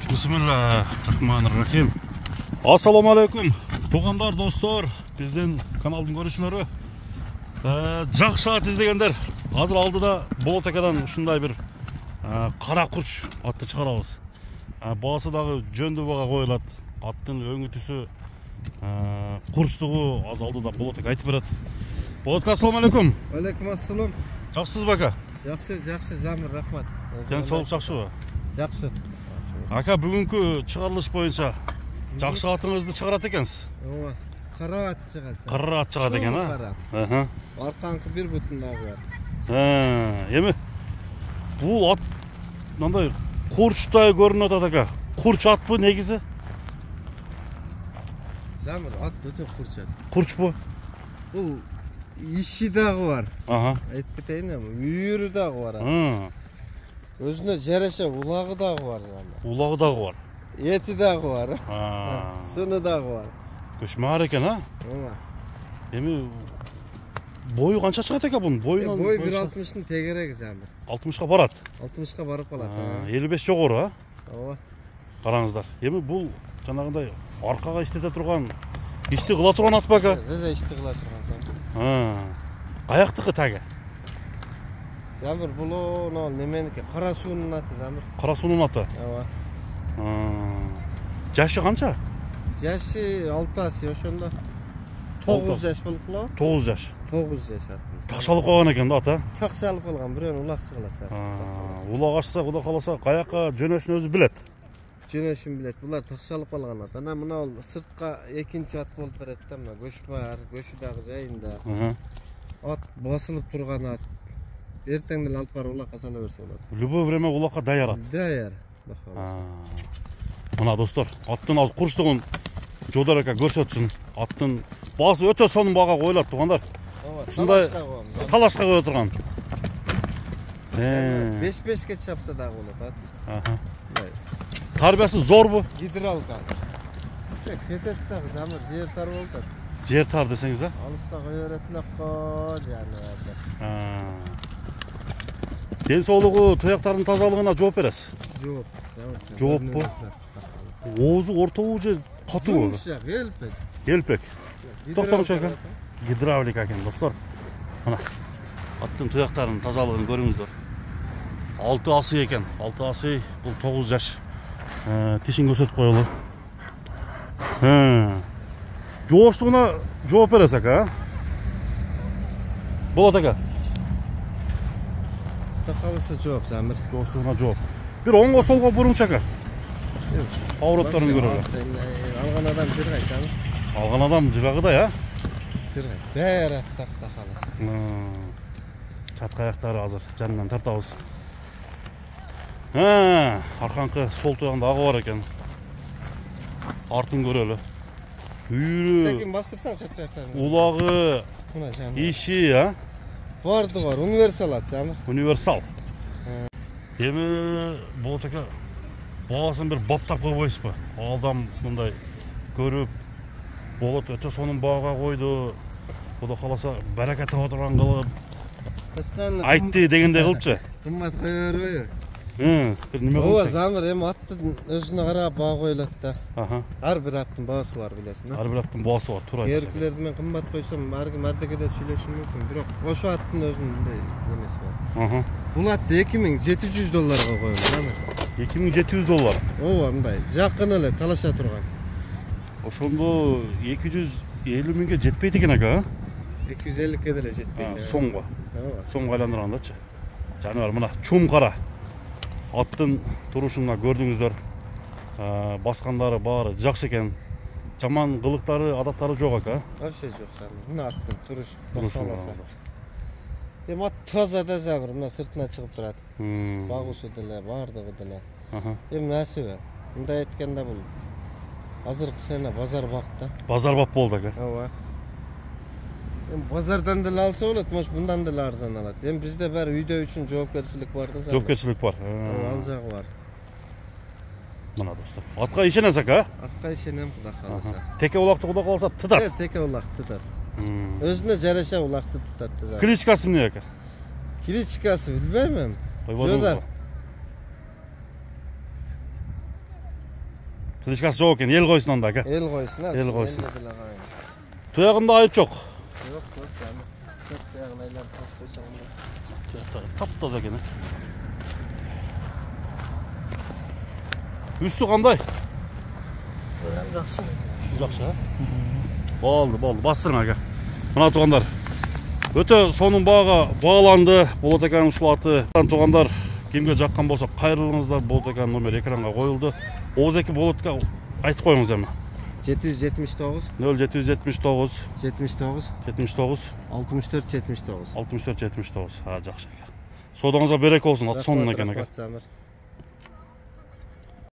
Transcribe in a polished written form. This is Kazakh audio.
Bismillahirrahmanirrahim. Assalamu alaikum. Туғандар, достар, бізден каналдың көрушілері. Жақсы ат іздегендер. Азыр алдыда Болотекадан ушундай бір қара құрч атты шығарабыз. Басы дағы жөнді баға қойылады. Аттың өңі түсі құрчтығы аз алдыда Болотека айтып береді. Болотка, ассаламу алейкум. Алейкум ассалам. Жақсысыз ба, ака? Жақсы, Замир, рахмат. Денсаулық жақсы ба? Жақсы. Ака, бүгінгі шығарылыш бойынша жақсы атыңызды шығарады екенсіз? Қара ат шығады. Қара ат шығады екен, а? Арқаңқы бір бүтіндегі бар. Емі, бұл ат мынандай құрчтай көрінеді ака. Құрч ат бұл негізі? Замир, ат өте құрч ат. Құрч бұл? Бұл іші дағы бар. Айтып кетейін, үйірі дағы бар. Өзіне жараша улағы дағы бар. Улағы дағы бар? Еті дағы бар. Сыны дағы бар. Көшмәр екен, а? Емі, бойы қанша шығады екен бұның? Бой 1.60-ның тегерегі, Замир. 60-ға барады? 60-ға барып қалады. 55 жоғары, а? Қараңыздар. Емі, бұл жаңағындай арқаға істете тұрған, ішті қыла тұрған ат ба, ака? Риза ішті қыла тұрған, Замир. Аяқтықы тәгі? Замир, бұл неменеке, қара суының аты, Замир. Қара суының аты? Жашы қанша? Жашы 6 асы, ошонда 9 жаш болып қыла? 9 жаш? 9 жаш атын. Тақшалып қойған екен, ата? Тақшалып қойған, біреуін улақ шығылады. Улақ ашса, құда қаласа, қаяққа жөнөшін өзі білет? Жөнөшін білет, бұлар тақшалып қойған ат. Ана мұна ол сыртқа екінші ат болып береді, мына көшмар, көшудағы жайында. Ат басылып тұрған ат. Ертеңден алып бар улаққа сала берсе болады. Любой время улаққа даяр ат? Даяр. Мына достар, аттың аз құрыштығын Жодар ака көрсетсін. Аттың басы өте соның баға қойылады, туғандар. Талашқа қойы тұрған. 5-5-ке чапса дағы болады ат. Тарбиясы зор бұ? Гидралка. Кетеді дағы, Замир, жер тар болды. Жер тар десеңіз, а? Алысқа қой өретілі қой жәні. Денсаулығы, тұяқтардың тазалығына жауап бересіз? Жауап бұ? Оғызы ортауы же қатуы? Жұмысшақ, елпек. Елпек? Тоқтамыш екен? Гидравлика екен, достар. Аттың тұяқтарын тазалығын көріңіздер. 6 асы екен. 6 асы, бұл 9 жаш. Тешін көрсетіп қойылы. Жоғыштығына жауап бересек, а? Болады ака? Тақалысы жауап, Замир. Жоғыштығына жауап. Bir оңға солға бұрынша ака? Ауыраттарын көреді. Алған адам жырғай, Замир. Алған адам жырағыдай, а? Жырғай. Бәрі аттақ тақалысы. Чатқа аяқтары азыр, жанынан тартауыз. Арқанқы сол тұяғында ағы бар екен. Артын көрелі. Үйірі. Сәкен бастырсан чатқа аяқтарын. Улағы, иші, а? Барды бар, универсал ат, Замир. Универсал. Емі Болотека бағасын бір баптап қойбайсыз ба? Алдам мұндай көріп, Болот өте соның баға қойды. Құда қаласа бәрәкет таба тұрған қылып. Айтты дегенде қылыпшы. Қыммат қойыр ойы. Неме қылыпшы? Замир, аттың өзіне қарап баға қойылады да. Әр бір аттың бағасы бар білесін. Әр бір аттың бағасы бар, тұр айтты. Еркілерді мен қымбат қойсам, мәрдеге деп сөйлешім мүмкін. Бірақ ошу аттың өзінің немесі бар. Бұл атты $2700 қойылды, Замир. $2700? Мындай, жақын әлі, талаша тұрған. Ошонда 250 мыңға жетпейді екен ака? 250-ке деле жетпейді. Соңға. Соңға айландырғандачы. Жануар, мына чум қара. Аттың тұрышыңа көрдіңіздер. Басқандары бары жақсы екен. Жаман қылықтары, адаттары жоқ ака? Вообще жоқ, Замир. Мына аттың тұрышы. Ат таза да, Замир, мына сыртына шығып тұрады. Бағусы деле, бардығы деле. Нәсібі. Мұнда еткенде бұл азырқы сені базар бапты. Базар бап болды ака? Базардан деле алса болады, может бұндан деле арзан алады. Бізде бәрі үйде үшін жауапкершілік бар да, Замир. Жауапкершілік бар. Ал жағы бар. Мына достар. Атқа ишенесіз ака? Атқа ишенем, құда қаласа. Теке олақты құда қаласа тұтады? Теке олақты тұтады. Өзіне жараша олақты тұтады. Кличкасы не ака? Кличкасы білбеймін. Жодар. Klичкасы жоқ екен, ел қойсын онда ака. El koysun ha. El koysun. Ellediler aynı. Тұяғында айып жоқ. Yok yok yani. Çok ayağın aylar çok koysan. Тап-таза екен. Үсі қандай? Жақсы. Жақсы, а? Болды, бастырың ака. Мына туғандар. Өте соның бағаланды. Болот аканың ұшылаты. Туғандар, кемге жаққан болса, қайырлылыңыздар. Болот аканың номері экранға қойылды. Оғыз екі болотқа айтып қойыңыз әмі. 779 0779 79 79 64 79. 64 79. Жақсы ака. Содаңызға берек болсын, аты соңынан екен ака. Samir.